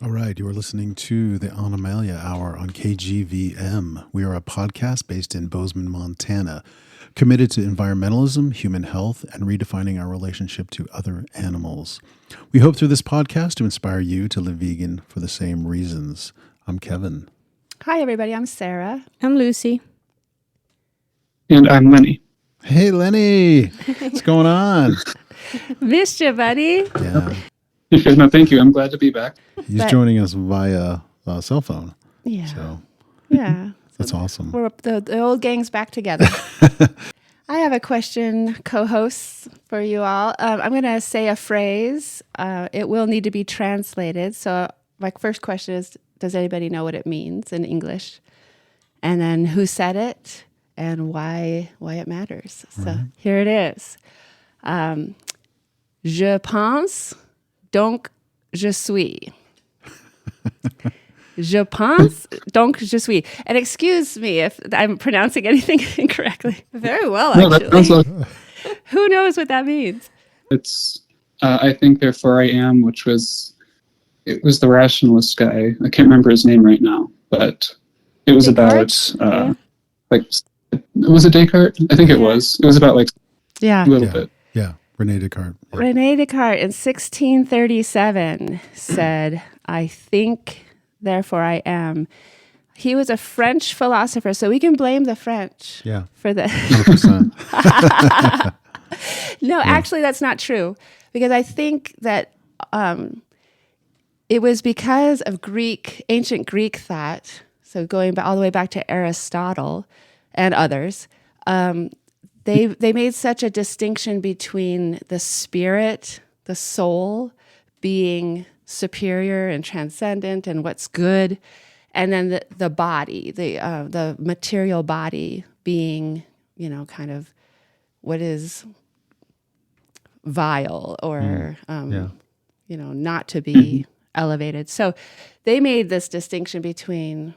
All right, you are listening to the Animalia Hour on KGVM. We are a podcast based in Bozeman, Montana, committed to environmentalism, human health, and redefining our relationship to other animals. We hope through this podcast to inspire you to live vegan for the same reasons. I'm Kevin. Hi, everybody. I'm Sarah. I'm Lucy. And I'm Lenny. Hey, Lenny. What's going on? Missed you, buddy. Yeah. No, thank you. I'm glad to be back. He's joining us via cell phone. Yeah. So Yeah. that's awesome. We're the old gang's back together. I have a question, co-hosts, for you all. I'm going to say a phrase. It will need to be translated. So my first question is, does anybody know what it means in English? And then who said it and why it matters. So here it is. Je pense, donc je suis. Je pense, donc je suis. And excuse me if I'm pronouncing anything incorrectly. Very well, No, actually. that sounds like Who knows what that means? it's, I think, therefore I am, it was the rationalist guy. I can't remember his name right now, but it was Descartes? about, was it Descartes? I think it was. It was about Yeah. a little bit. Yeah. Rene Descartes. Yeah. Rene Descartes in 1637 said, I think, therefore I am. He was a French philosopher, so we can blame the French Yeah. for the... 100%. No, actually, that's not true. Because I think that it was because of ancient Greek thought, so going all the way back to Aristotle and others, they made such a distinction between the spirit, the soul, being superior and transcendent and what's good, and then the body, the material body being, kind of what is vile or, not to be elevated. So they made this distinction between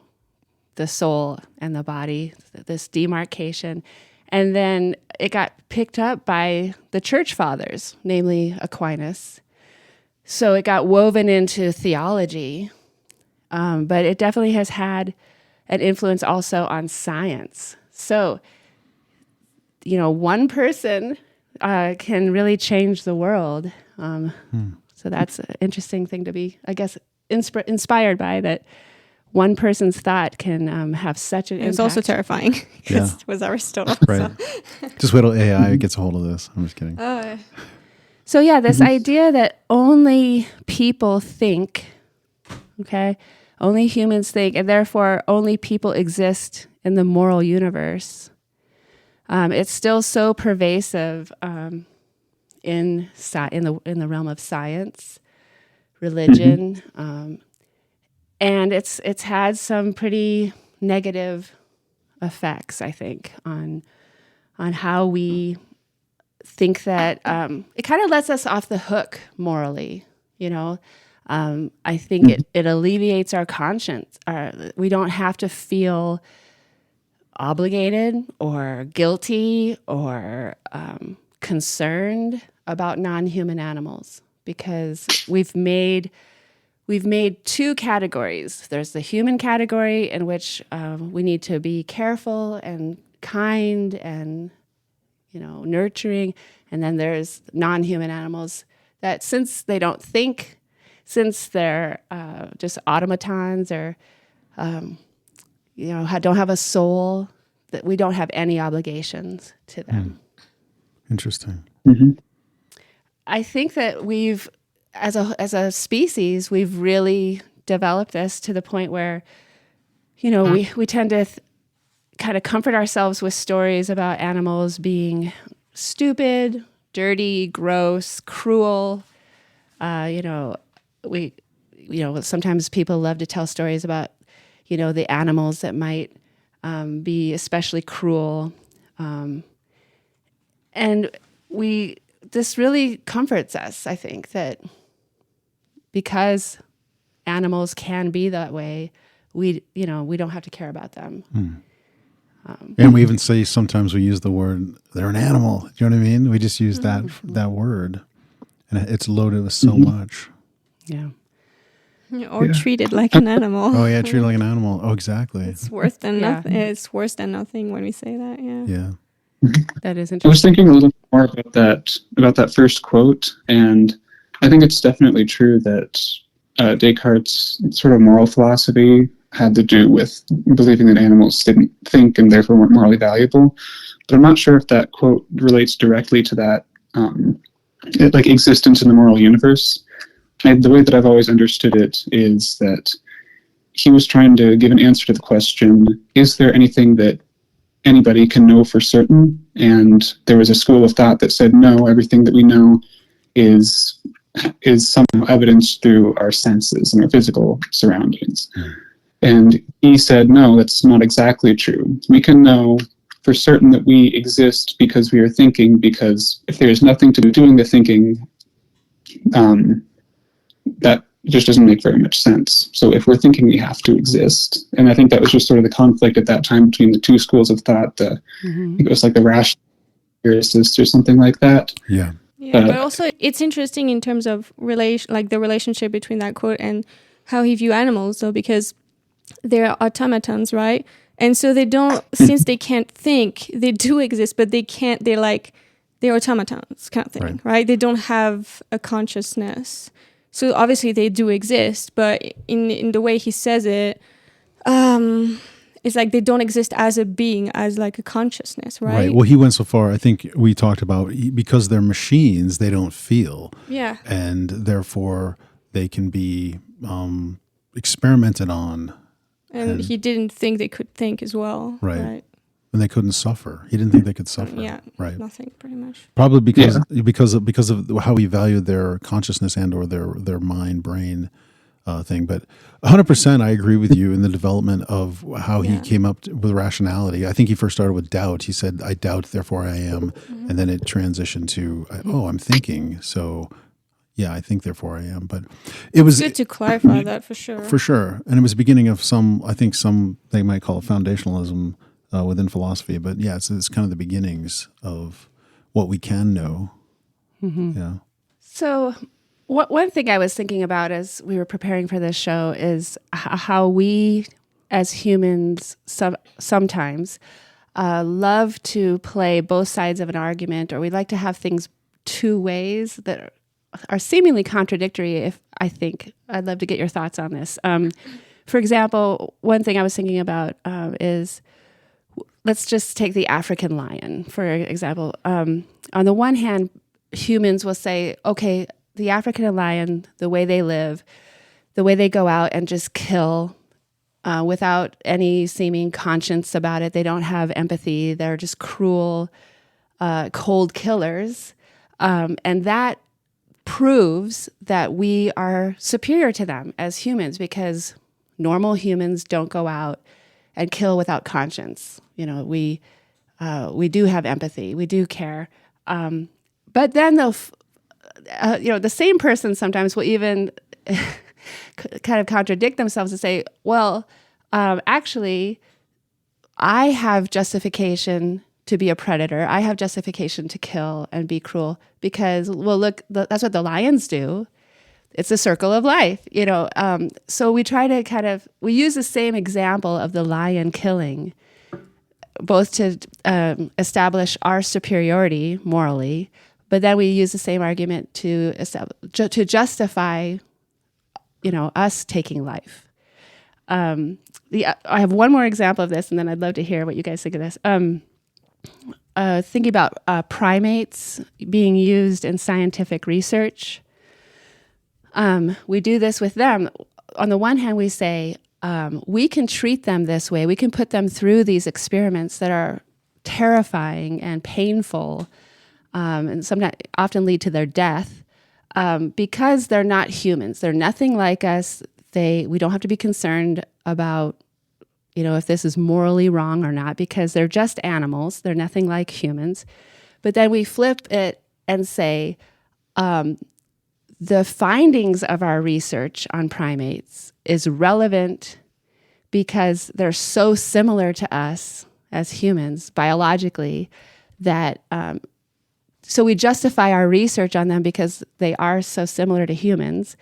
the soul and the body, this demarcation. And then it got picked up by the church fathers, namely Aquinas. So it got woven into theology, but it definitely has had an influence also on science. So, one person can really change the world. So that's an interesting thing to be, I guess, inspired by, that one person's thought can have such an impact. It was also terrifying because Yeah. it was Aristotle. Right. Just wait till AI gets a hold of this. I'm just kidding. So yeah, this idea that only people think, okay, only humans think, and therefore only people exist in the moral universe. It's still so pervasive in the realm of science, religion, and it's had some pretty negative effects, I think, on how we think that it kind of lets us off the hook morally. I think it alleviates our conscience. We don't have to feel obligated or guilty or concerned about non-human animals, because we've made two categories. There's the human category, in which we need to be careful and kind and nurturing, and then there's non-human animals that, since they don't think, since they're just automatons or don't have a soul, that we don't have any obligations to them. Interesting. Mm-hmm. I think that we've, as a species, we've really developed this to the point where, we tend to kind of comfort ourselves with stories about animals being stupid, dirty, gross, cruel. Sometimes people love to tell stories about, the animals that might be especially cruel. And this really comforts us, I think, that because animals can be that way, we don't have to care about them. And we even say, sometimes we use the word, they're an animal. Do you know what I mean? We just use that word, and it's loaded with so much. Yeah. Or Yeah. treated like an animal. Oh yeah, treat it like an animal. Oh, exactly. It's worse than Yeah. nothing. It's worse than nothing when we say that. Yeah. Yeah. That is I was interesting. thinking a little more about that first quote, and I think it's definitely true that Descartes' sort of moral philosophy had to do with believing that animals didn't think and therefore weren't morally valuable. But I'm not sure if that quote relates directly to that, like existence in the moral universe. The way that I've always understood it is that he was trying to give an answer to the question: is there anything that anybody can know for certain? And there was a school of thought that said no, everything that we know is somehow evidenced through our senses and our physical surroundings. And he said no, that's not exactly true. We can know for certain that we exist because we are thinking, because if there's nothing to do doing the thinking, that just doesn't make very much sense. So if we're thinking, we have to exist. And I think that was just sort of the conflict at that time between the two schools of thought. I think it was like the rational empiricist or something like that. Yeah. Yeah, but also it's interesting in terms of the relationship between that quote and how he view animals, though, because they're automatons, right? And so they don't, since they can't think, they do exist, but they can't. They're automatons kind of thing, right? They don't have a consciousness. So obviously they do exist, but in the way he says it, it's like they don't exist as a being, as like a consciousness, right? Right. Well, he went so far. I think we talked about because they're machines, they don't feel. Yeah. And therefore they can be experimented on. And he didn't think they could think as well. Right. And they couldn't suffer. He didn't think they could suffer. Yeah. Right. Nothing, pretty much. Probably because of how he valued their consciousness and or their mind brain thing. But 100% I agree with you in the development of how he came up with rationality. I think he first started with doubt. He said, I doubt, therefore I am. And then it transitioned to, I'm thinking. So yeah, I think, therefore I am. But it was good to clarify that for sure. For sure. And it was the beginning of some they might call it foundationalism within philosophy. But yeah, it's kind of the beginnings of what we can know. Mm-hmm. Yeah. So one thing I was thinking about as we were preparing for this show is how we as humans sometimes love to play both sides of an argument, or we like to have things two ways that are seemingly contradictory. I'd love to get your thoughts on this. For example, one thing I was thinking about is, let's just take the African lion, for example. On the one hand, humans will say, okay, the African lion, the way they live, the way they go out and just kill without any seeming conscience about it. They don't have empathy. They're just cruel, cold killers. And that proves that we are superior to them as humans, because normal humans don't go out and kill without conscience. We do have empathy. We do care. But then the same person sometimes will even kind of contradict themselves and say, well, actually, I have justification to be a predator. I have justification to kill and be cruel because, well, look, that's what the lions do. It's a circle of life, So we try to we use the same example of the lion killing, both to establish our superiority morally, but then we use the same argument to justify, us taking life. I have one more example of this, and then I'd love to hear what you guys think of this. Thinking about primates being used in scientific research. We do this with them. On the one hand, we say, we can treat them this way. We can put them through these experiments that are terrifying and painful, and sometimes often lead to their death, because they're not humans. They're nothing like us. We don't have to be concerned about, if this is morally wrong or not, because they're just animals. They're nothing like humans. But then we flip it and say, the findings of our research on primates is relevant because they're so similar to us as humans biologically that so we justify our research on them because they are so similar to humans.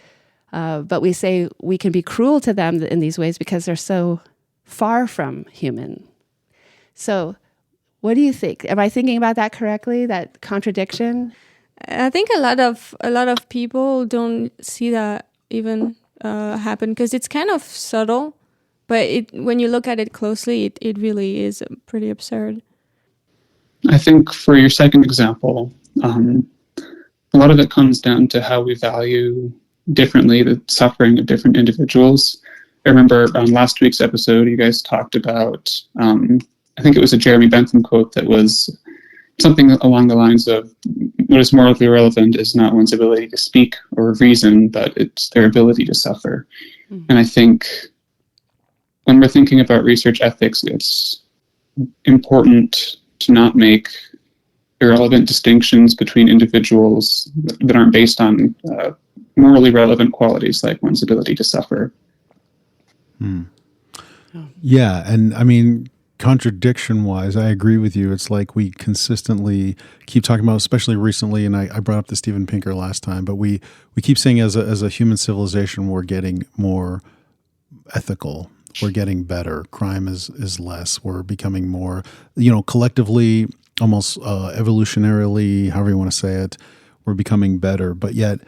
But we say we can be cruel to them in these ways because they're so far from human. So what do you think? Am I thinking about that correctly, that contradiction? I think a lot of people don't see that even happen because it's kind of subtle, but when you look at it closely, it really is pretty absurd. I think for your second example, a lot of it comes down to how we value differently the suffering of different individuals. I remember on last week's episode, you guys talked about, I think it was a Jeremy Bentham quote that was something along the lines of, what is morally relevant is not one's ability to speak or reason, but it's their ability to suffer. Mm-hmm. And I think when we're thinking about research ethics, it's important to not make irrelevant distinctions between individuals that aren't based on morally relevant qualities like one's ability to suffer. Yeah, and I mean, contradiction-wise, I agree with you. It's like we consistently keep talking about, especially recently, and I brought up the Steven Pinker last time, but we keep saying as a human civilization, we're getting more ethical. We're getting better. Crime is less. We're becoming more, collectively, almost evolutionarily, however you want to say it, we're becoming better. But yet,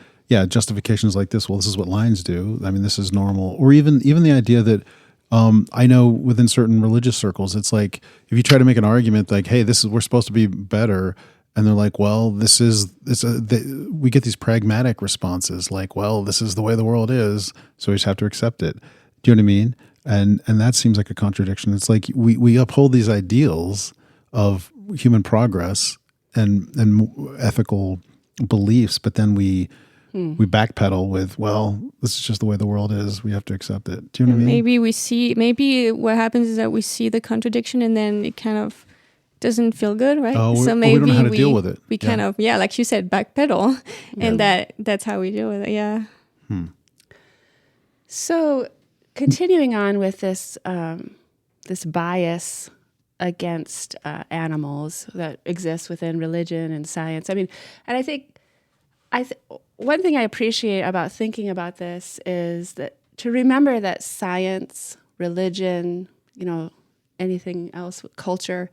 justifications like this, well, this is what lions do. I mean, this is normal. Or even the idea that I know within certain religious circles, it's like if you try to make an argument like, hey, we're supposed to be better. And they're like, well, we get these pragmatic responses like, well, this is the way the world is, so we just have to accept it. Do you know what I mean? And that seems like a contradiction. It's like we uphold these ideals of human progress and ethical beliefs, but then we backpedal with, well, this is just the way the world is. We have to accept it. Do you know what I mean? Maybe what happens is that we see the contradiction and then it kind of doesn't feel good, right? So maybe we don't know how to deal with it. We kind of, like you said, backpedal, and that's how we deal with it. Yeah. So continuing on with this this bias against animals that exists within religion and science. I mean, and I think one thing I appreciate about thinking about this is that to remember that science, religion, anything else, culture,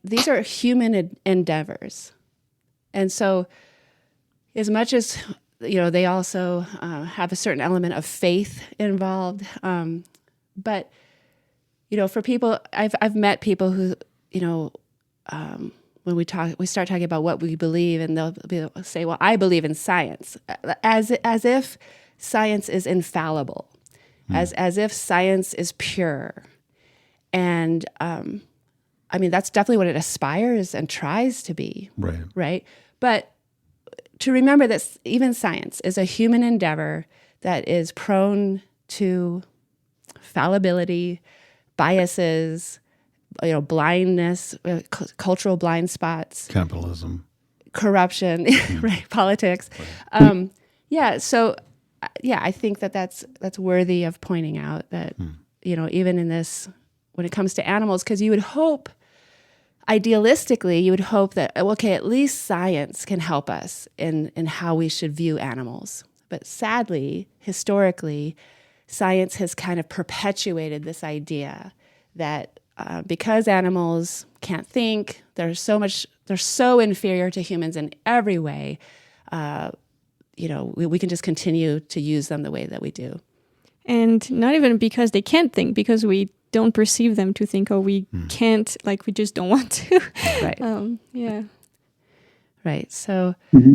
these are human endeavors. And so as much as, they also have a certain element of faith involved, but, for people, I've met people who, when we start talking about what we believe, and they'll say, well, I believe in science, as if science is infallible, as if science is pure. And I mean, that's definitely what it aspires and tries to be. Right. But to remember that even science is a human endeavor that is prone to fallibility, biases, blindness, cultural blind spots, capitalism, corruption, right? Politics. So I think that's worthy of pointing out that even in this, when it comes to animals, because you would hope, idealistically, you would hope that at least science can help us in how we should view animals. But sadly, historically, science has kind of perpetuated this idea that because animals can't think, they're so inferior to humans in every way, we can just continue to use them the way that we do. And not even because they can't think, because we don't perceive them to think, or we can't, like we just don't want to. Right. Right. So, Mm-hmm.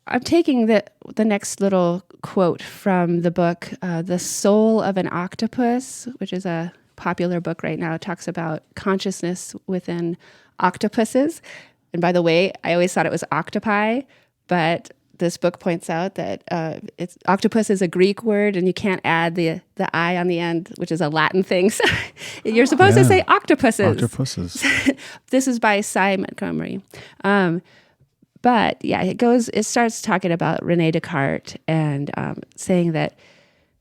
I'm taking the next little quote from the book, The Soul of an Octopus, which is a popular book right now. It talks about consciousness within octopuses. And by the way, I always thought it was octopi, but this book points out that octopus is a Greek word, and you can't add the I on the end, which is a Latin thing. So you're supposed to say octopuses. Octopuses. This is by Montgomery. But it starts talking about René Descartes and saying that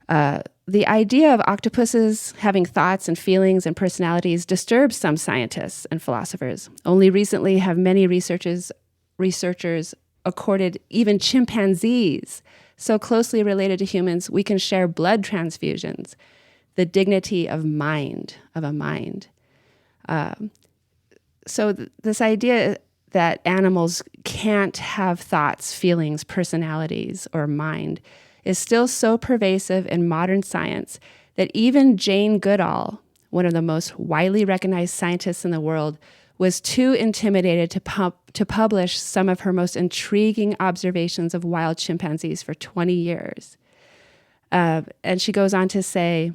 the idea of octopuses having thoughts and feelings and personalities disturbs some scientists and philosophers. Only recently have many researchers accorded even chimpanzees, so closely related to humans, we can share blood transfusions. The dignity of mind, of a mind. So this idea that animals can't have thoughts, feelings, personalities, or mind is still so pervasive in modern science that even Jane Goodall, one of the most widely recognized scientists in the world, was too intimidated to publish some of her most intriguing observations of wild chimpanzees for 20 years. And she goes on to say,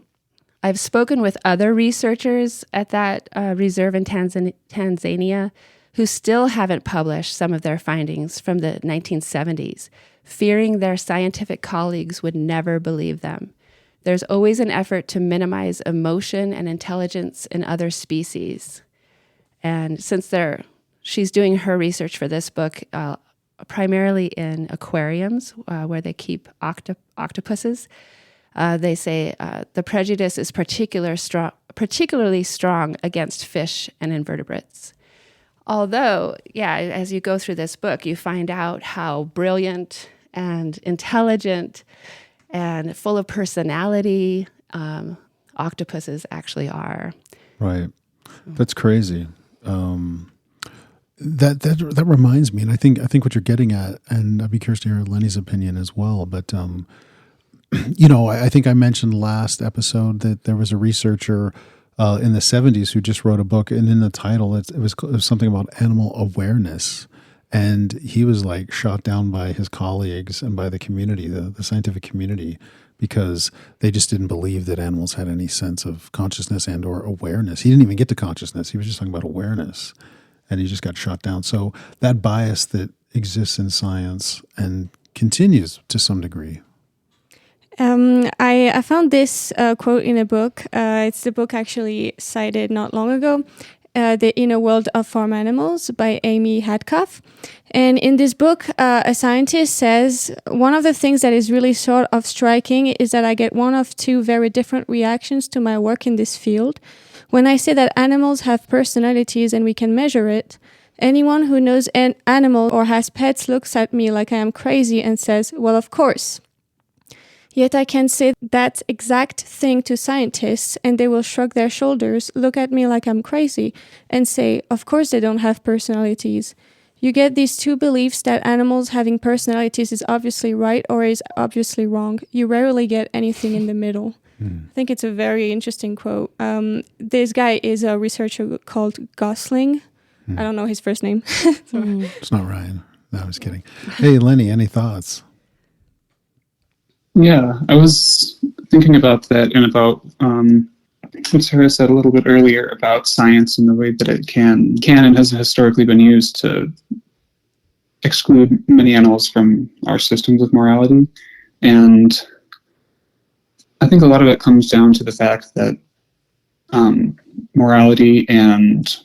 I've spoken with other researchers at that reserve in Tanzania who still haven't published some of their findings from the 1970s, fearing their scientific colleagues would never believe them. There's always an effort to minimize emotion and intelligence in other species. And since she's doing her research for this book primarily in aquariums where they keep octopuses, they say the prejudice is particularly strong against fish and invertebrates. Although, as you go through this book, you find out how brilliant and intelligent and full of personality octopuses actually are. Right. That's crazy. That reminds me, and I think what you're getting at, and I'd be curious to hear Lenny's opinion as well, but I think I mentioned last episode that there was a researcher in the 70s who just wrote a book, and in the title it was something about animal awareness, and he was like shot down by his colleagues and by the community, the scientific community, because they just didn't believe that animals had any sense of consciousness and or awareness. He didn't even get to consciousness. He was just talking about awareness, and he just got shot down. So that bias that exists in science and continues to some degree. I found this quote in a book. It's the book actually cited not long ago, The Inner World of Farm Animals by Amy Hatkoff. And in this book, a scientist says, one of the things that is really sort of striking is that I get one of two very different reactions to my work in this field. When I say that animals have personalities and we can measure it, anyone who knows an animal or has pets looks at me like I am crazy and says, well, of course. Yet I can say that exact thing to scientists and they will shrug their shoulders, look at me like I'm crazy, and say, of course they don't have personalities. You get these two beliefs that animals having personalities is obviously right or is obviously wrong. You rarely get anything in the middle. I think it's a very interesting quote. This guy is a researcher called Gosling. I don't know his first name. It's not Ryan. No, I was kidding. Hey, Lenny, any thoughts? Yeah, I was thinking about that and about what Sarah said a little bit earlier about science and the way that it can and has historically been used to exclude many animals from our systems of morality. And I think a lot of it comes down to the fact that morality and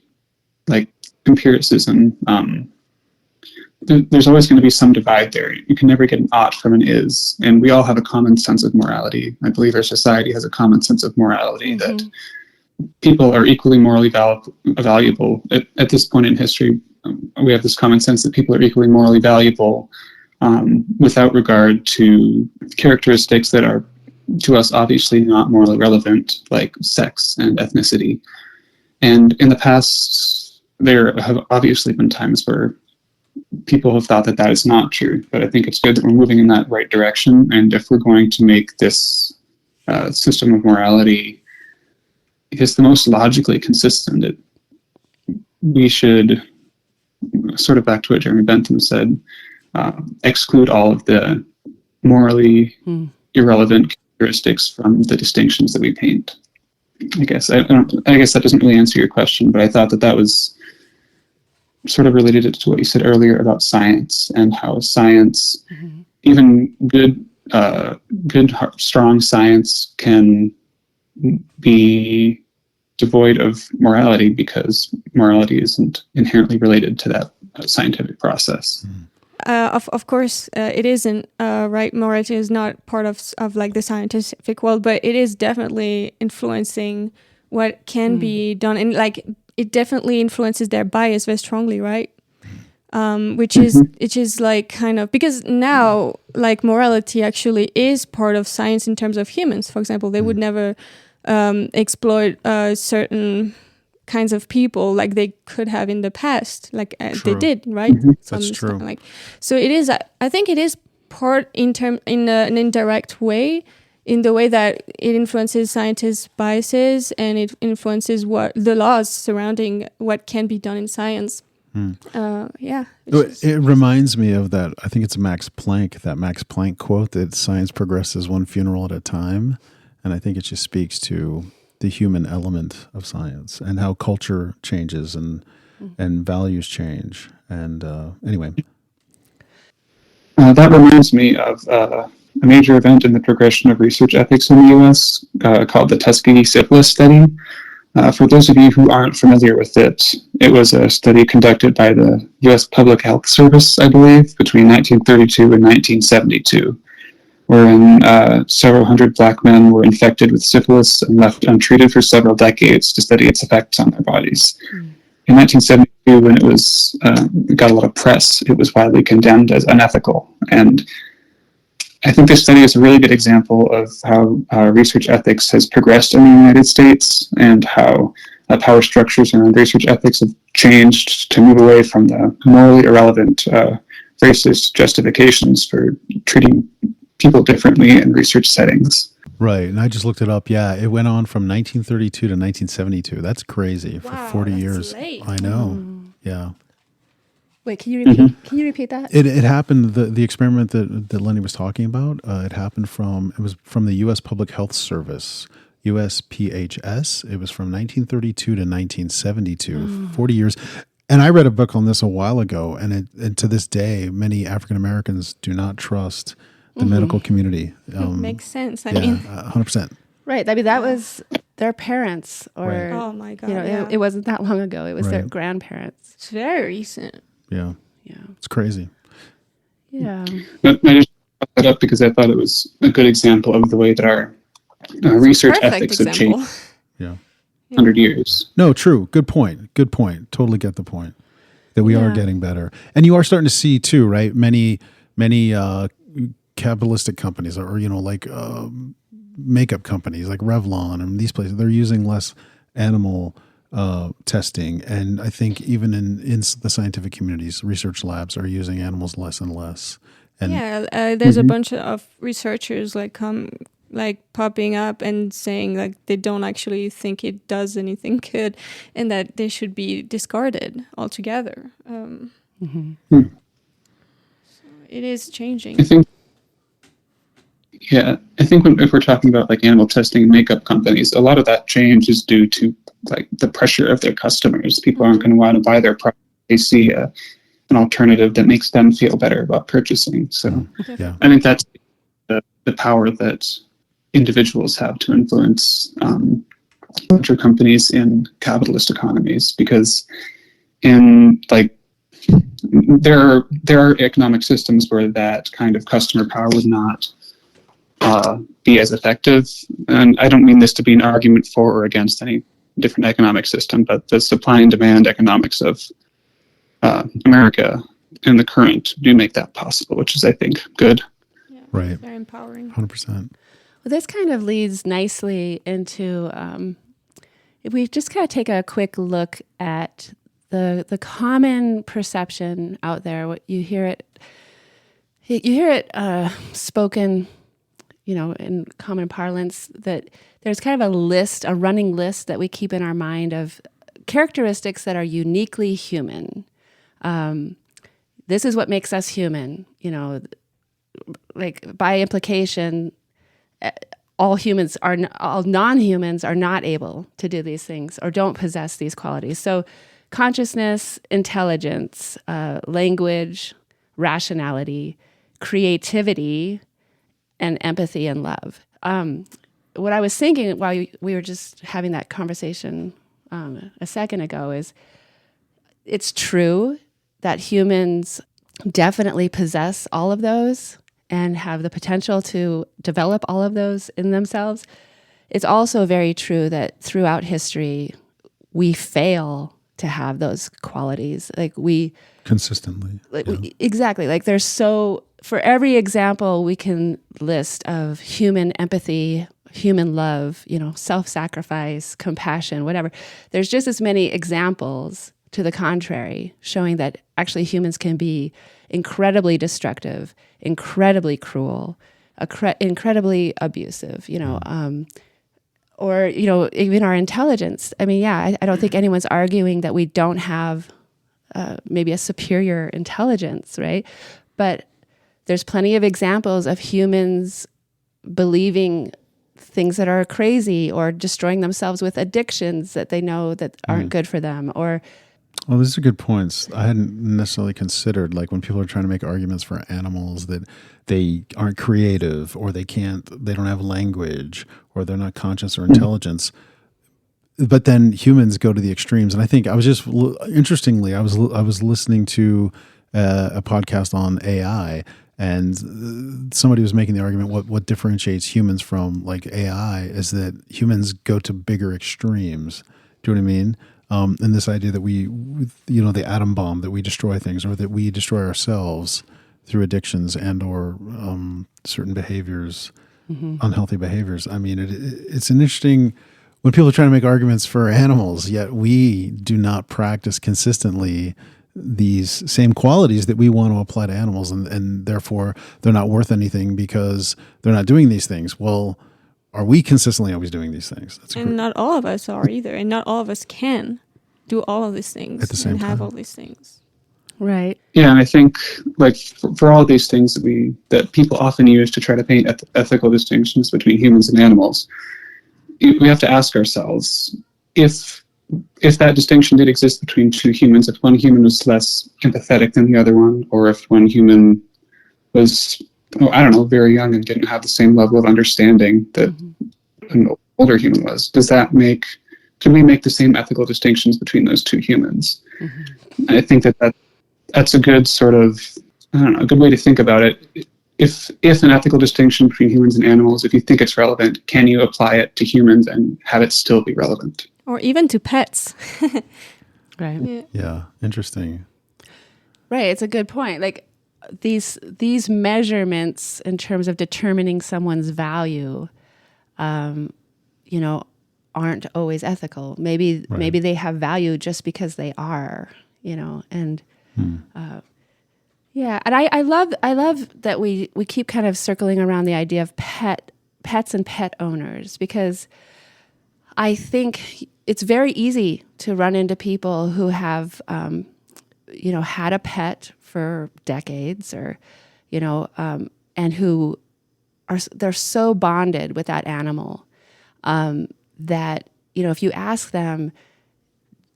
like empiricism, there's always going to be some divide there. You can never get an ought from an is. And we all have a common sense of morality. I believe our society has a common sense of morality, that people are equally morally valuable. At this point in history, we have this common sense that people are equally morally valuable without regard to characteristics that are, to us, obviously not morally relevant, like sex and ethnicity. And in the past, there have obviously been times where people have thought that is not true, but I think it's good that we're moving in that right direction. And if we're going to make this system of morality the most logically consistent, we should, sort of back to what Jeremy Bentham said, exclude all of the morally irrelevant characteristics from the distinctions that we paint. I guess that doesn't really answer your question, but I thought that was sort of related to what you said earlier about science and how science, even good, strong science, can be devoid of morality because morality isn't inherently related to that scientific process. Of course, it isn't, right? Morality is not part of like the scientific world, but it is definitely influencing what can be done, and like it definitely influences their bias very strongly, right? which is like kind of, because now like morality actually is part of science in terms of humans. For example, they would never exploit certain kinds of people like they could have in the past, like they did, right? That's true. Like, so it is. I think it is part in an indirect way, in the way that it influences scientists' biases and it influences what the laws surrounding what can be done in science. It reminds me of that. I think it's Max Planck quote that science progresses one funeral at a time. And I think it just speaks to the human element of science and how culture changes and values change. And anyway. That reminds me of a major event in the progression of research ethics in the U.S. Called the Tuskegee Syphilis Study. For those of you who aren't familiar with it, it was a study conducted by the U.S. Public Health Service, I believe, between 1932 and 1972, wherein several hundred black men were infected with syphilis and left untreated for several decades to study its effects on their bodies. In 1972, when it got a lot of press, it was widely condemned as unethical. And I think this study is a really good example of how research ethics has progressed in the United States and how power structures around research ethics have changed to move away from the morally irrelevant racist justifications for treating people differently in research settings. Right. And I just looked it up. Yeah. It went on from 1932 to 1972. That's crazy. For 40 years. Late. I know. Yeah. Wait, can you repeat? Can you repeat that? It happened. The experiment that Lenny was talking about. It was from the U.S. Public Health Service, USPHS. It was from 1932 to 1972, 40 years. And I read a book on this a while ago, and to this day, many African Americans do not trust the medical community. Makes sense. I yeah, mean, 100%. Right. I mean, that was their parents, or Right. Oh my God. it wasn't that long ago. It was their Right. grandparents. It's very recent. Yeah. Yeah. It's crazy. Yeah. But I just brought that up because I thought it was a good example of the way that our research Perfect ethics have example. changed Yeah. 100 years. No, true. Good point. Good point. Totally get the point that we are Yeah. getting better. And you are starting to see too, right? Many capitalistic companies or, like makeup companies like Revlon and these places, they're using less animal testing. And I think even in the scientific communities, research labs are using animals less and less. And there's a bunch of researchers like popping up and saying like they don't actually think it does anything good and that they should be discarded altogether. So it is changing. I think if we're talking about like animal testing and makeup companies, a lot of that change is due to like the pressure of their customers. People aren't going to want to buy their product. They see an alternative that makes them feel better about purchasing. So yeah. I think that's the power that individuals have to influence larger companies in capitalist economies, because in like there are economic systems where that kind of customer power would not be as effective. And I don't mean this to be an argument for or against any different economic system, but the supply and demand economics of America in the current do make that possible, which is, I think, good. Yeah, Right. Very empowering. 100%. Well, this kind of leads nicely into if we just kind of take a quick look at the common perception out there. What you hear it spoken, in common parlance, that there's kind of a running list that we keep in our mind of characteristics that are uniquely human. This is what makes us human, like by implication, all non-humans are not able to do these things or don't possess these qualities. So consciousness, intelligence, language, rationality, creativity, and empathy and love. What I was thinking while we were just having that conversation a second ago is it's true that humans definitely possess all of those and have the potential to develop all of those in themselves. It's also very true that throughout history, we fail to have those qualities. Like we consistently. Like, Yeah. exactly. Like there's for every example we can list of human empathy, human love, self-sacrifice, compassion, whatever. There's just as many examples to the contrary, showing that actually humans can be incredibly destructive, incredibly cruel, incredibly abusive, or, even our intelligence. I mean, yeah, I don't think anyone's arguing that we don't have maybe a superior intelligence, right? But there's plenty of examples of humans believing things that are crazy or destroying themselves with addictions that they know that aren't good for them. Or, well, these are good points. I hadn't necessarily considered, like when people are trying to make arguments for animals that they aren't creative or they don't have language or they're not conscious or intelligence. But then humans go to the extremes. And I think interestingly, I was listening to a podcast on AI, and somebody was making the argument what differentiates humans from like AI is that humans go to bigger extremes. Do you know what I mean? And this idea that the atom bomb, that we destroy things or that we destroy ourselves through addictions and or certain behaviors, unhealthy behaviors. I mean, it's an interesting when people are trying to make arguments for animals, yet we do not practice consistently these same qualities that we want to apply to animals, and therefore they're not worth anything because they're not doing these things. Well, are we consistently always doing these things? And not all of us are either, and not all of us can do all of these things at the same and time. Have all these things. right. Yeah, and I think like for all these things that people often use to try to paint ethical distinctions between humans and animals, we have to ask ourselves if that distinction did exist between two humans, if one human was less empathetic than the other one, or if one human was, very young and didn't have the same level of understanding that an older human was, can we make the same ethical distinctions between those two humans? I think that's a good sort of, a good way to think about it. If an ethical distinction between humans and animals, if you think it's relevant, can you apply it to humans and have it still be relevant? Or even to pets. Right. Yeah, interesting. Right. It's a good point. Like these measurements in terms of determining someone's value, aren't always ethical. Maybe they have value just because they are, and yeah. And I love that we keep kind of circling around the idea of pets and pet owners, because I think it's very easy to run into people who have, had a pet for decades, or, and who they're so bonded with that animal that, if you ask them,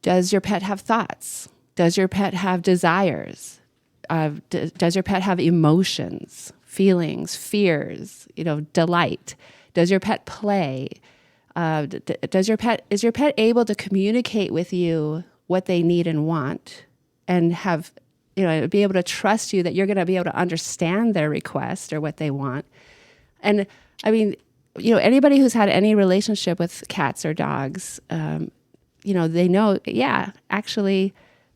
does your pet have thoughts? Does your pet have desires? Does your pet have emotions, feelings, fears, delight? Does your pet play? Is your pet able to communicate with you what they need and want, and have, be able to trust you that you're going to be able to understand their request or what they want? And I mean, anybody who's had any relationship with cats or dogs, they know, yeah, actually,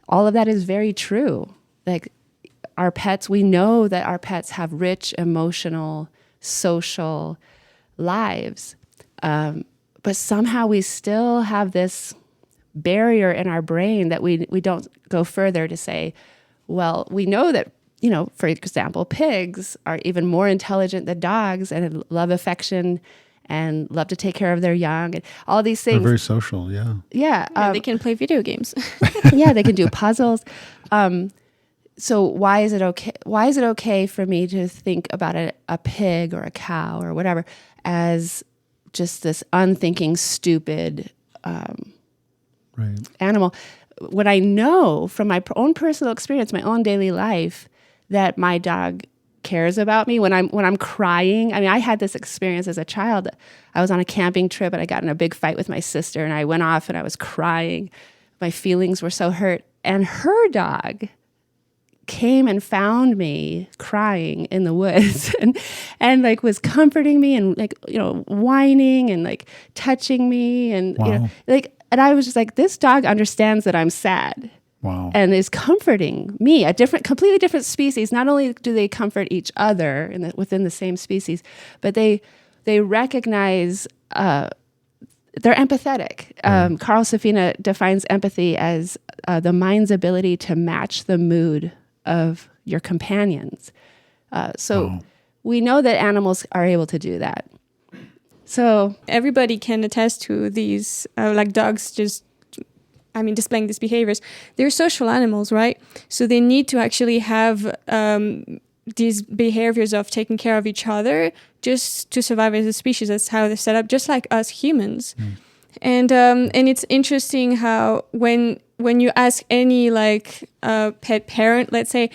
all of that is very true. Like our pets, we know that our pets have rich, emotional, social lives. But somehow we still have this barrier in our brain that we don't go further to say, well, we know that, for example, pigs are even more intelligent than dogs and love affection and love to take care of their young and all these things. They're very social, yeah. Yeah. They can play video games. Yeah, they can do puzzles. So why is it okay? Why is it okay for me to think about a pig or a cow or whatever as just this unthinking, stupid animal, when I know from my own personal experience, my own daily life, that my dog cares about me when I'm crying? I mean, I had this experience as a child. I was on a camping trip and I got in a big fight with my sister, and I went off and I was crying. My feelings were so hurt, and her dog came and found me crying in the woods and like was comforting me and like, whining and like touching me and, Wow. and I was just like, this dog understands that I'm sad. Wow. and is comforting me, a completely different species. Not only do they comfort each other within the same species, but they recognize, they're empathetic. Carl Safina defines empathy as the mind's ability to match the mood of your companions. So we know that animals are able to do that. So everybody can attest to these, like dogs displaying these behaviors. They're social animals, right? So they need to actually have these behaviors of taking care of each other just to survive as a species. That's how they're set up, just like us humans. And it's interesting how when you ask any pet parent, let's say,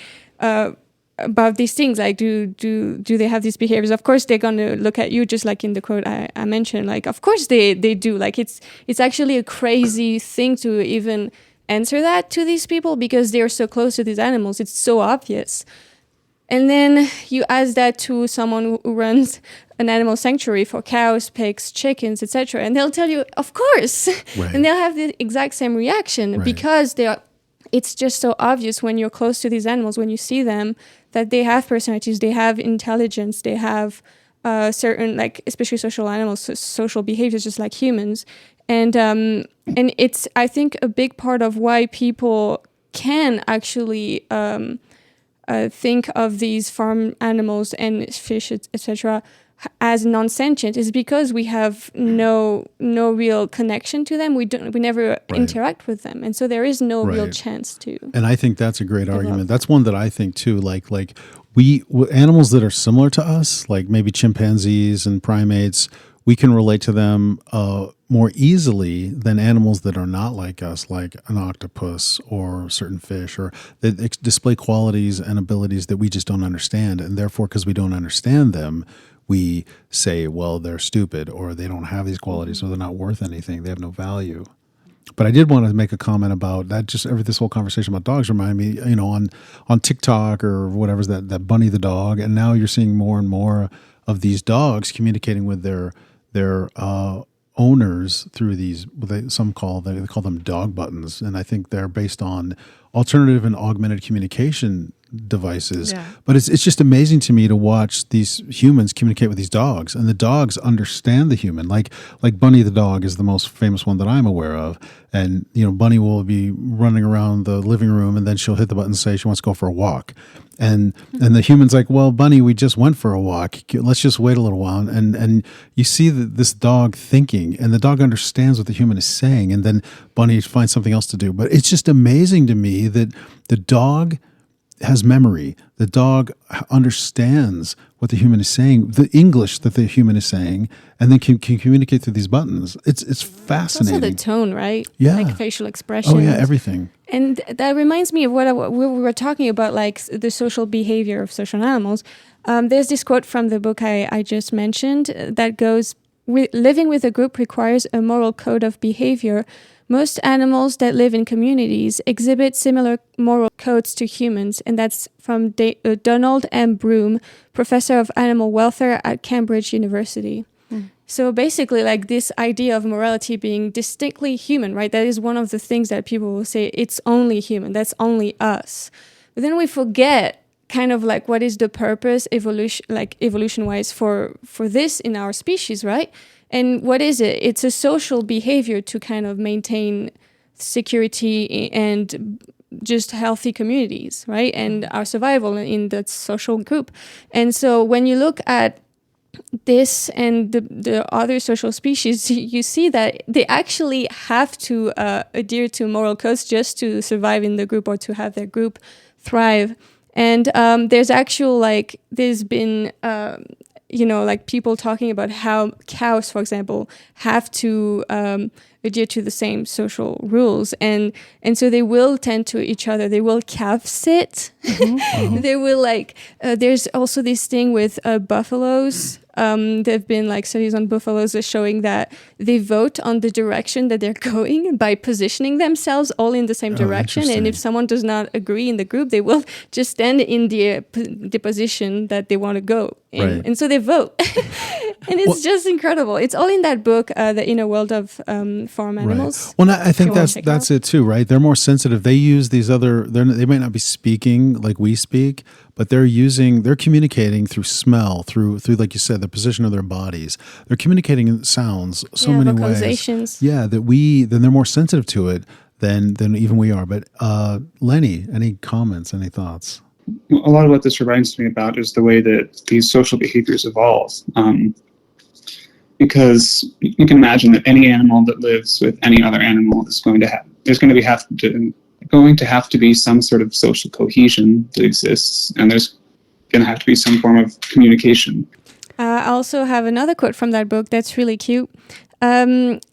about these things, like do they have these behaviors, of course they're going to look at you, just like in the quote I mentioned, like of course they do. Like it's actually a crazy thing to even answer that to these people, because they're so close to these animals. It's so obvious. And then you ask that to someone who runs an animal sanctuary for cows, pigs, chickens, etc., and they'll tell you, of course. Right. And they'll have the exact same reaction, because it's just so obvious when you're close to these animals, when you see them, that they have personalities, they have intelligence, they have certain, like, especially social animals, social behaviors, just like humans. And it's, I think, a big part of why people can actually think of these farm animals and fish, etc., as non-sentient, is because we have no real connection to them. We never interact with them, and so there is no real chance to. And I think that's a great argument. That's one that I think too. Like animals that are similar to us, like maybe chimpanzees and primates, we can relate to them more easily than animals that are not like us, like an octopus or certain fish, or that display qualities and abilities that we just don't understand, and therefore, because we don't understand them, we say, well, they're stupid, or they don't have these qualities, or they're not worth anything. They have no value. But I did want to make a comment about that. This whole conversation about dogs reminded me, on TikTok or whatever, that Bunny the dog, and now you're seeing more and more of these dogs communicating with their owners through these. They call them dog buttons, and I think they're based on alternative and augmented communication devices. Yeah. But it's just amazing to me to watch these humans communicate with these dogs, and the dogs understand the human. Like Bunny the dog is the most famous one that I'm aware of. And Bunny will be running around the living room, and then she'll hit the button and say she wants to go for a walk. And the human's like, well, Bunny, we just went for a walk. Let's just wait a little while. And you see this dog thinking, and the dog understands what the human is saying, and then Bunny finds something else to do. But it's just amazing to me that the dog has memory. The dog understands what the human is saying, the English that the human is saying, and then can communicate through these buttons. It's fascinating. Also the tone, right? Yeah. Like facial expressions. Oh yeah, everything. And that reminds me of what we were talking about, like the social behavior of social animals. There's this quote from the book I just mentioned that goes, living with a group requires a moral code of behavior. Most animals that live in communities exhibit similar moral codes to humans, and that's from Donald M. Broom, professor of animal welfare at Cambridge University. So basically, like this idea of morality being distinctly human, right? That is one of the things that people will say, it's only human, that's only us. But then we forget kind of like what is the purpose evolution-wise for this in our species, right? And what is it? It's a social behavior to kind of maintain security and just healthy communities, right? And our survival in that social group. And so when you look at this and the other social species, you see that they actually have to adhere to moral codes just to survive in the group or to have their group thrive. And there's been people talking about how cows, for example, have to adhere to the same social rules, and so they will tend to each other. They will calf sit. They will there's also this thing with buffaloes. There've been studies on buffaloes showing that they vote on the direction that they're going by positioning themselves all in the same direction. And if someone does not agree in the group, they will just stand in the position that they want to go in. Right. And so they vote. And it's just incredible. It's all in that book, The Inner World of Farm Animals. Right. Well, I think you wanna that's check it too, right? They're more sensitive. They use these other. They might not be speaking like we speak, but they're communicating through smell, through like you said, the position of their bodies. They're communicating in sounds so many ways. Vocalizations. Yeah, then they're more sensitive to it than even we are. But Lenny, any comments? Any thoughts? A lot of what this reminds me about is the way that these social behaviors evolve. Because you can imagine that any animal that lives with any other animal is going to have to be some sort of social cohesion that exists, and there's going to have to be some form of communication. I also have another quote from that book that's really cute.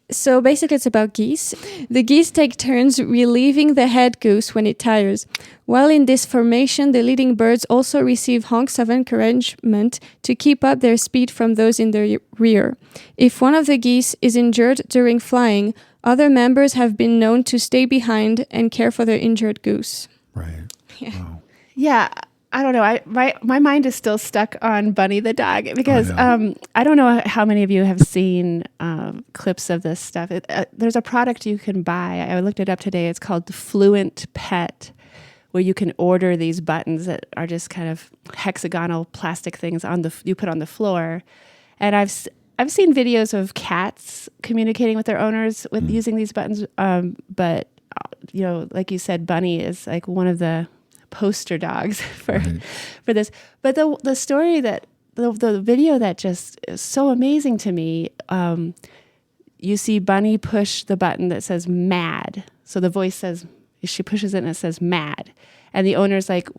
So basically it's about geese. The geese take turns relieving the head goose when it tires. While in this formation, the leading birds also receive honks of encouragement to keep up their speed from those in their rear. If one of the geese is injured during flying, other members have been known to stay behind and care for their injured goose. Right. Yeah. Wow. Yeah, I don't know. My mind is still stuck on Bunny the dog because I don't know how many of you have seen clips of this stuff. There's a product you can buy. I looked it up today. It's called Fluent Pet, where you can order these buttons that are just kind of hexagonal plastic things you put on the floor. And I've seen videos of cats communicating with their owners with using these buttons. But like you said, Bunny is like one of the poster dogs for this. But the story that the video that just is so amazing to me, you see Bunny push the button that says mad. So the voice says, she pushes it and it says mad. And the owner's like,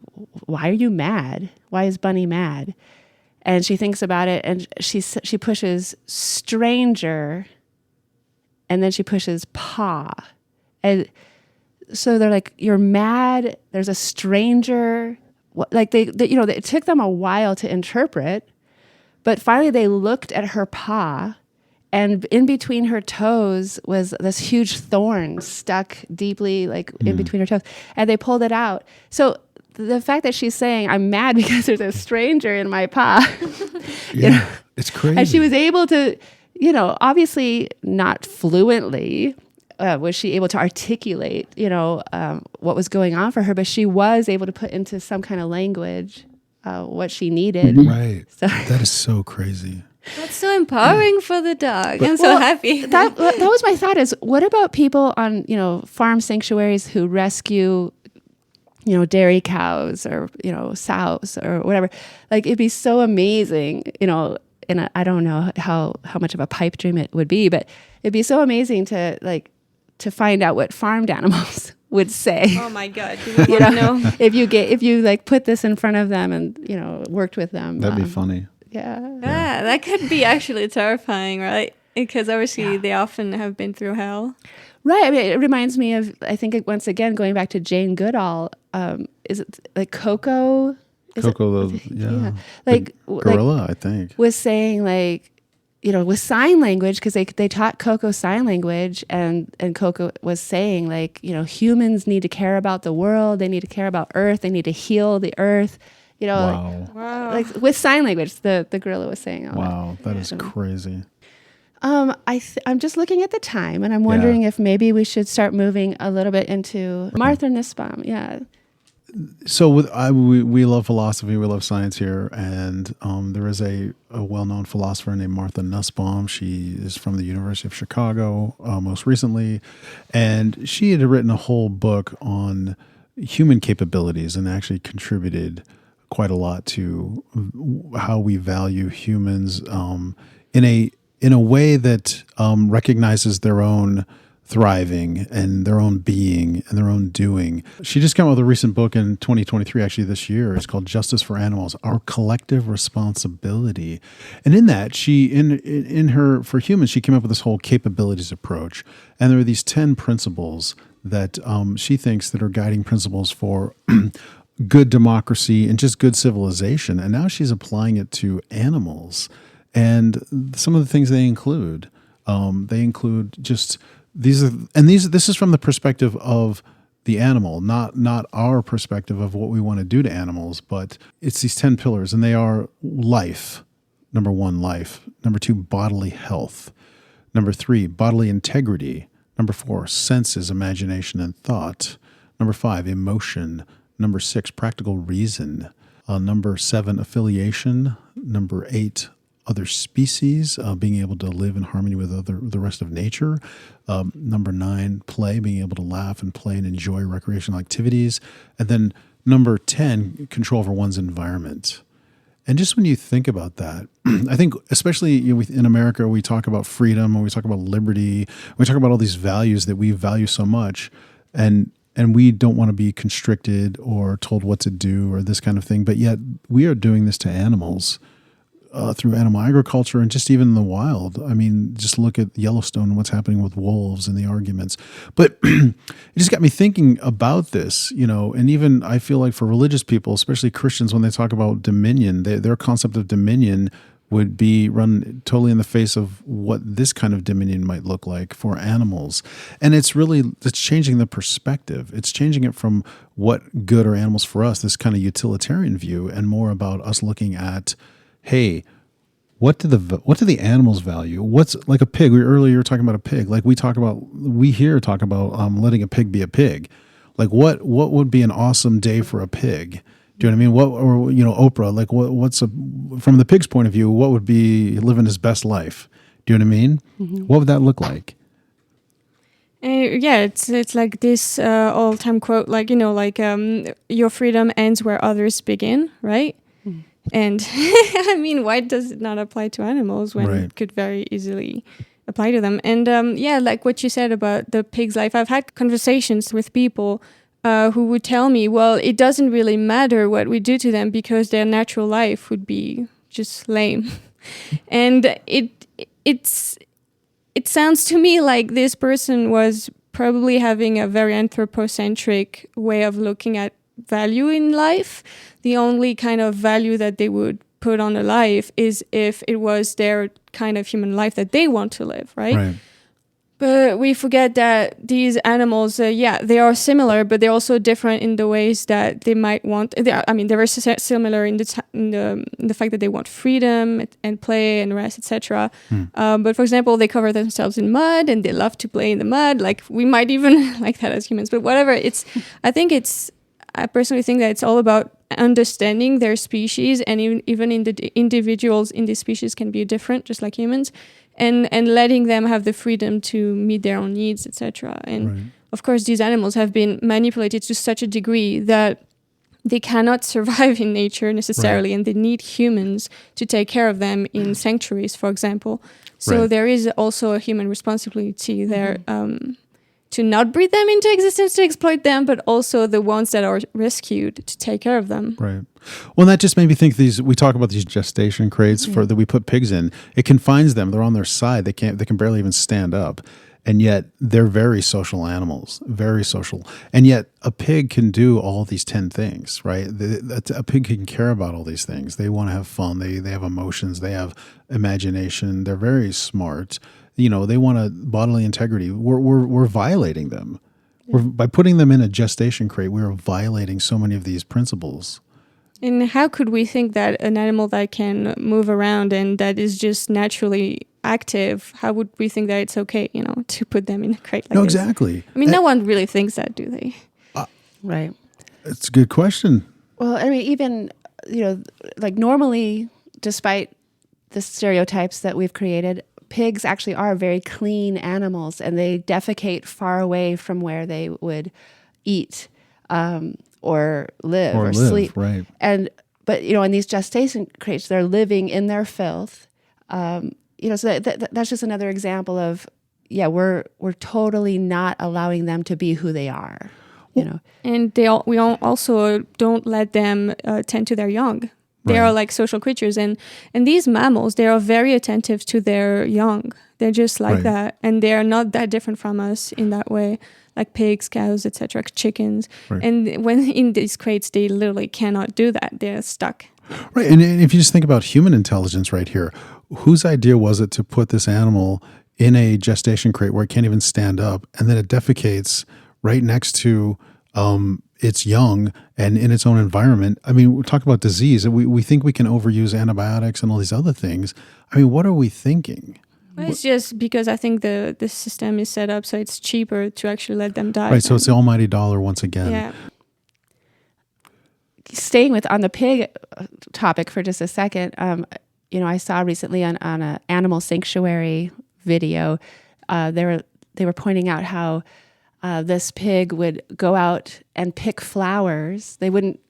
why are you mad? Why is Bunny mad? And she thinks about it and she pushes stranger and then she pushes paw. And so they're like, you're mad. There's a stranger. Like it took them a while to interpret, but finally they looked at her paw, and in between her toes was this huge thorn stuck deeply, in between her toes, and they pulled it out. So the fact that she's saying, I'm mad because there's a stranger in my paw. It's crazy. And she was able to, obviously not fluently, was she able to articulate, what was going on for her, but she was able to put into some kind of language what she needed. Right. So, that is so crazy. That's so empowering for the dog. I'm so happy. That was my thought is, what about people on, farm sanctuaries who rescue, dairy cows or, sows or whatever? Like, it'd be so amazing, and I don't know how much of a pipe dream it would be, but it'd be so amazing to find out what farmed animals would say. Oh my God. You know? if you put this in front of them and, worked with them. That'd be funny. Yeah. Yeah, that could be actually terrifying, right? Because obviously they often have been through hell. Right. I mean, it reminds me of, I think once again, going back to Jane Goodall, is it like Coco? Coco, like gorilla, I think, was saying with sign language, because they taught Coco sign language, and Coco was saying humans need to care about the world, they need to care about Earth, they need to heal the Earth, Wow. like with sign language. The gorilla was saying. Wow, that is crazy. I'm just looking at the time, and I'm wondering if maybe we should start moving a little bit into Martha Nussbaum. Yeah. So we love philosophy, we love science here, and there is a well-known philosopher named Martha Nussbaum. She is from the University of Chicago, most recently, and she had written a whole book on human capabilities and actually contributed quite a lot to how we value humans in a way that recognizes their own thriving and their own being and their own doing. She just came out with a recent book in 2023, actually this year. It's called Justice for Animals, Our Collective Responsibility. And in that, she, in her, for humans, she came up with this whole capabilities approach. And there are these 10 principles that she thinks that are guiding principles for good democracy and just good civilization. And now she's applying it to animals. And some of the things they include just this is from the perspective of the animal, not our perspective of what we want to do to animals, but it's these 10 pillars, and they are life, Number 1, life. Number 2, bodily health. Number 3, bodily integrity. Number 4, senses, imagination, and thought. Number 5, emotion. Number 6, practical reason. Number 7, affiliation. Number 8, other species, being able to live in harmony with the rest of nature. Number 9, play, being able to laugh and play and enjoy recreational activities. And then number 10, control over one's environment. And just when you think about that, I think especially in America, we talk about freedom, and we talk about liberty, we talk about all these values that we value so much, and we don't want to be constricted or told what to do or this kind of thing. But yet we are doing this to animals through animal agriculture and just even in the wild. I mean, just look at Yellowstone and what's happening with wolves and the arguments. But it just got me thinking about this, and even I feel like for religious people, especially Christians, when they talk about dominion, their concept of dominion would be run totally in the face of what this kind of dominion might look like for animals. And it's changing the perspective. It's changing it from what good are animals for us, this kind of utilitarian view, and more about us looking at, hey, what do the animals value? What's like a pig? Earlier you were talking about a pig. Like we talk about letting a pig be a pig. Like what would be an awesome day for a pig? Do you know what I mean? Oprah, like from the pig's point of view, what would be living his best life? Do you know what I mean? Mm-hmm. What would that look like? Yeah, it's like this all-time quote, your freedom ends where others begin, right? Mm. And I mean, why does it not apply to animals when it could very easily apply to them? And like what you said about the pig's life, I've had conversations with people who would tell me, well, it doesn't really matter what we do to them because their natural life would be just lame. And it sounds to me like this person was probably having a very anthropocentric way of looking at value in life. The only kind of value that they would put on a life is if it was their kind of human life that they want to live, right? But we forget that these animals, they are similar, but they're also different in the ways that they might want. They're very similar in the fact that they want freedom and play and rest, etc. But for example, they cover themselves in mud and they love to play in the mud. Like we might even like that as humans, but whatever. I personally think that it's all about understanding their species, and even in the individuals in this species can be different, just like humans. And letting them have the freedom to meet their own needs, etc. And of course, these animals have been manipulated to such a degree that they cannot survive in nature necessarily, and they need humans to take care of them in sanctuaries, for example. So there is also a human responsibility there to not breed them into existence to exploit them, but also the ones that are rescued to take care of them. Right. Well, that just made me think we talk about these gestation crates that we put pigs in. It confines them. They're on their side. They can barely even stand up. And yet they're very social animals, very social. And yet a pig can do all these 10 things, right? A pig can care about all these things. They want to have fun. They have emotions. They have imagination. They're very smart. They want bodily integrity. We're violating them. By putting them in a gestation crate, we're violating so many of these principles. And how could we think that an animal that can move around and that is just naturally active, how would we think that it's okay, to put them in a crate like this? No, exactly. I mean, no one really thinks that, do they? Right. It's a good question. Well, I mean, even, like normally, despite the stereotypes that we've created, pigs actually are very clean animals, and they defecate far away from where they would eat or live or sleep. Right. But in these gestation crates, they're living in their filth. So that's just another example of, we're totally not allowing them to be who they are. And we also don't let them tend to their young. They are like social creatures, and these mammals, they are very attentive to their young. They're just like that, and they are not that different from us in that way, like pigs, cows, etc., chickens. Right. And when in these crates, they literally cannot do that. They're stuck. Right, and if you just think about human intelligence right here, whose idea was it to put this animal in a gestation crate where it can't even stand up, and then it defecates right next to it's young and in its own environment. I mean, we talk about disease. We think we can overuse antibiotics and all these other things. I mean, what are we thinking? Well, it's just because I think the system is set up so it's cheaper to actually let them die. Right. So it's the almighty dollar once again. Yeah. Staying on the pig topic for just a second, I saw recently on an animal sanctuary video, they were pointing out how this pig would go out and pick flowers.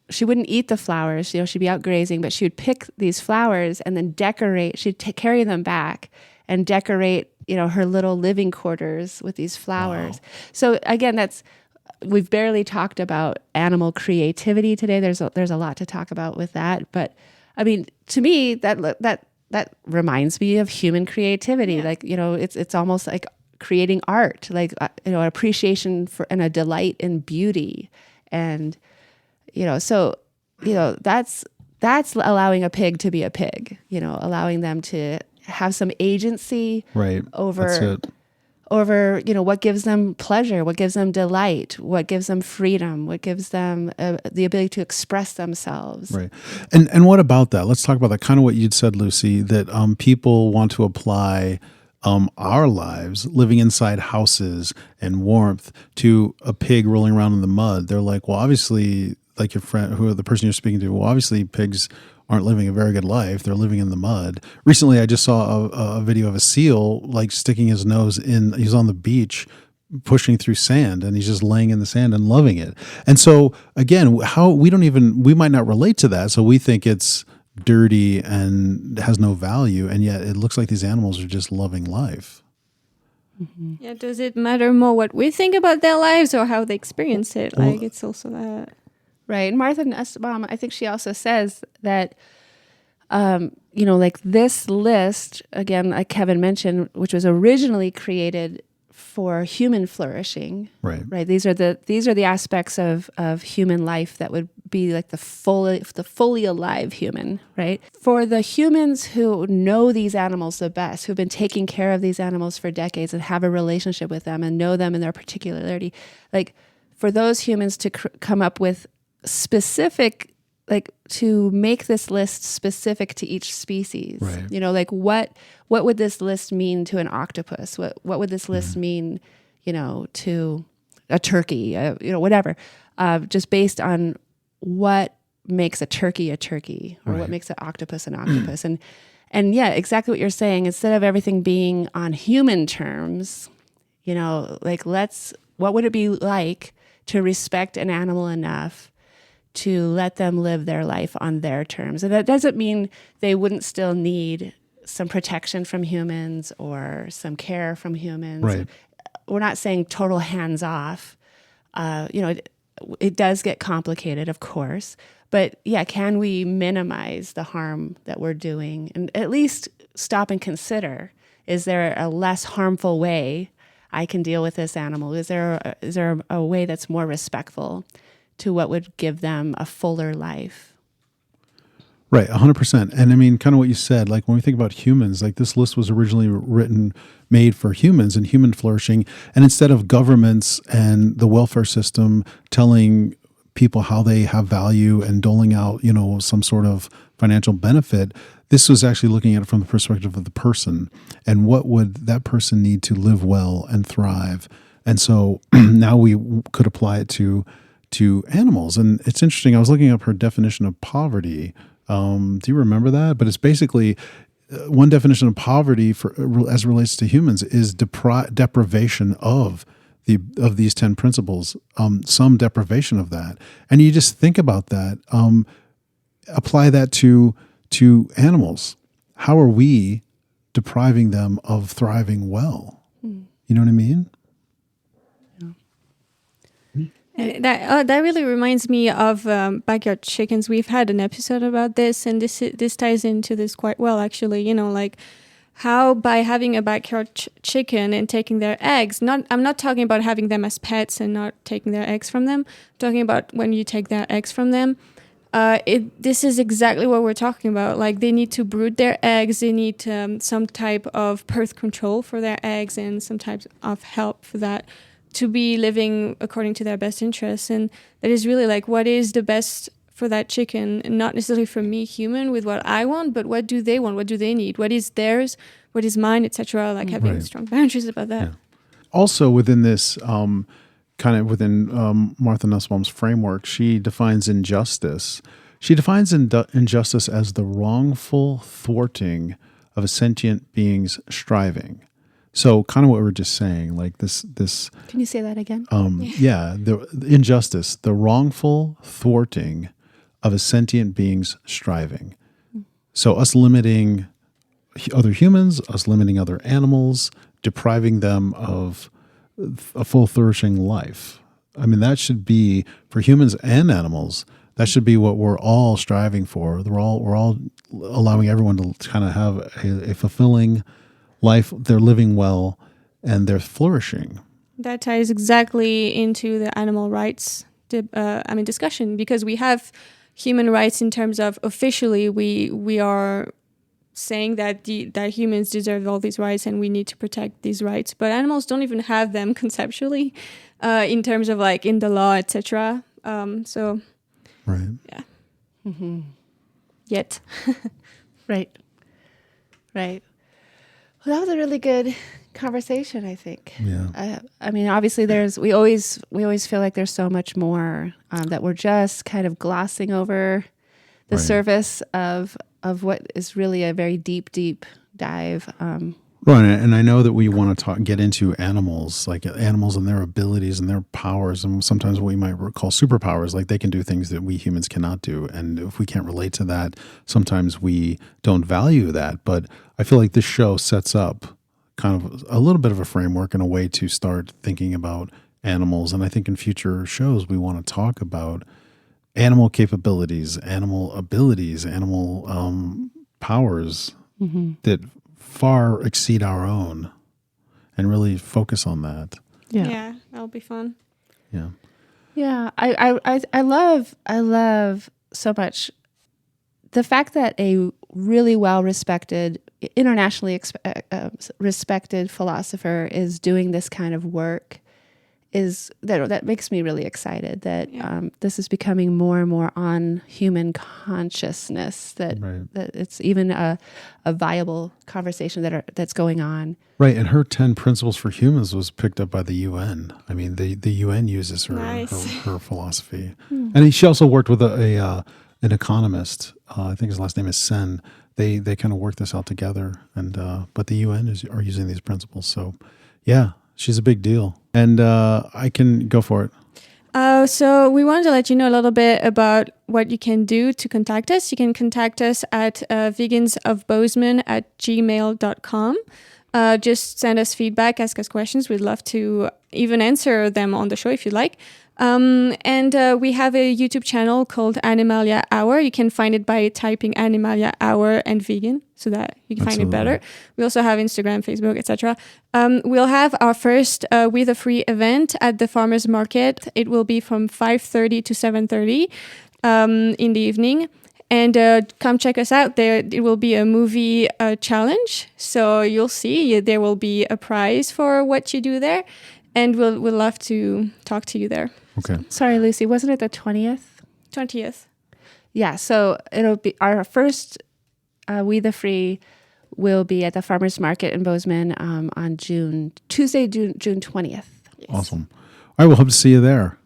She wouldn't eat the flowers. She'd be out grazing, but she would pick these flowers and then decorate. She'd carry them back and decorate, her little living quarters with these flowers. Wow. So again, we've barely talked about animal creativity today. There's a lot to talk about with that. But I mean, to me, that reminds me of human creativity. Yeah. Like, it's almost like creating art, like, an appreciation for and a delight in beauty. And, that's allowing a pig to be a pig, allowing them to have some agency over what gives them pleasure, what gives them delight, what gives them freedom, what gives them the ability to express themselves. Right. And what about that? Let's talk about that. Kind of what you'd said, Lucy, that people want to apply our lives, living inside houses and warmth, to a pig rolling around in the mud. They're like, well, obviously, like your friend, the person you're speaking to, well, obviously pigs aren't living a very good life. They're living in the mud. Recently, I just saw a video of a seal like sticking his nose in. He's on the beach, pushing through sand, and he's just laying in the sand and loving it. And so again, we might not relate to that. So we think it's dirty and has no value, and yet it looks like these animals are just loving life. Mm-hmm. Yeah. Does it matter more what we think about their lives or how they experience it? Like, it's also that. Right. And Martha Nussbaum, I think she also says that, like this list, again, like Kevin mentioned, which was originally created for human flourishing. Right. These are the aspects of human life that would be like the fully alive human, right? For the humans who know these animals the best, who've been taking care of these animals for decades and have a relationship with them and know them in their particularity, like for those humans to come up with specific, like to make this list specific to each species. Right. Like what would this list mean to an octopus? What would this list mean, to a turkey, whatever, just based on what makes a turkey, or what makes an octopus. And yeah, exactly what you're saying. Instead of everything being on human terms, like what would it be like to respect an animal enough to let them live their life on their terms? And that doesn't mean they wouldn't still need some protection from humans or some care from humans. Right. We're not saying total hands off. It does get complicated, of course. But yeah, can we minimize the harm that we're doing and at least stop and consider, is there a less harmful way I can deal with this animal? Is there a way that's more respectful to what would give them a fuller life? Right, 100%. And I mean, kind of what you said, like when we think about humans, like this list was originally made for humans and human flourishing. And instead of governments and the welfare system telling people how they have value and doling out, some sort of financial benefit, this was actually looking at it from the perspective of the person and what would that person need to live well and thrive. And so now we could apply it to animals. And it's interesting. I was looking up her definition of poverty. Do you remember that? But it's basically one definition of poverty as it relates to humans is deprivation of these 10 principles, some deprivation of that. And you just think about that, apply that to animals. How are we depriving them of thriving well? You know what I mean? That really reminds me of backyard chickens. We've had an episode about this, and this ties into this quite well, actually. Like how by having a backyard chicken and taking their eggs, I'm not talking about having them as pets and not taking their eggs from them. I'm talking about when you take their eggs from them. This is exactly what we're talking about. Like they need to brood their eggs. They need some type of birth control for their eggs and some type of help for that. to be living according to their best interests. And that is really like, what is the best for that chicken, and not necessarily for me, human, with what I want, but what do they want? What do they need? What is theirs? What is mine, etc. Like having Right. strong boundaries about that. Yeah. Also, within this kind of within Martha Nussbaum's framework, she defines injustice. She defines injustice as the wrongful thwarting of a sentient being's striving. So, kind of what we were just saying, like this. Can you say that again? The injustice, the wrongful thwarting of a sentient being's striving. So, us limiting other humans, us limiting other animals, depriving them of a full flourishing life. I mean, that should be, for humans and animals, that should be what we're all striving for. We're all allowing everyone to kind of have a fulfilling life. They're living well and they're flourishing. That ties exactly into the animal rights discussion, because we have human rights in terms of officially we are saying that that humans deserve all these rights and we need to protect these rights, but animals don't even have them conceptually in terms of like in the law, etc. So Right. yeah. Mm-hmm. Yet. Right. Well, that was a really good conversation, I think. Yeah. I mean, obviously, we always feel like there's so much more that we're just kind of glossing over the Right. surface of what is really a very deep dive. Right, and I know that we want to get into animals, like animals and their abilities and their powers, and sometimes what we might call superpowers, like they can do things that we humans cannot do. And if we can't relate to that, sometimes we don't value that. But I feel like this show sets up kind of a little bit of a framework and a way to start thinking about animals. And I think in future shows, we want to talk about animal capabilities, animal abilities, animal powers that far exceed our own, and really focus on that. Yeah, that'll be fun. Yeah. Yeah, I love so much the fact that a really well-respected, internationally respected philosopher is doing this kind of work. That makes me really excited that this is becoming more and more on human consciousness, that it's even a viable conversation that's going on. Right, and her 10 principles for humans was picked up by the UN. I mean, the UN uses her philosophy. And she also worked with an economist. I think his last name is Sen. They kind of worked this out together, and but the UN are using these principles. So, yeah, she's a big deal. And I can go for it. So we wanted to let you know a little bit about what you can do to contact us. You can contact us at vegansofbozeman@gmail.com. Just send us feedback, ask us questions. We'd love to even answer them on the show if you'd like. And we have a YouTube channel called Animalia Hour. You can find it by typing Animalia Hour and vegan, so that you can find it better. We also have Instagram, Facebook, etc. We'll have our first With a Free event at the farmers market. It will be from 5:30 to 7:30 in the evening. And come check us out. There, it will be a movie challenge. So you'll see there will be a prize for what you do there. And we'll love to talk to you there. Okay. Sorry, Lucy, wasn't it the 20th? 20th. Yeah, so it'll be our first We the Free will be at the farmers market in Bozeman on Tuesday, June 20th. Yes. Awesome. All right, we'll hope to see you there.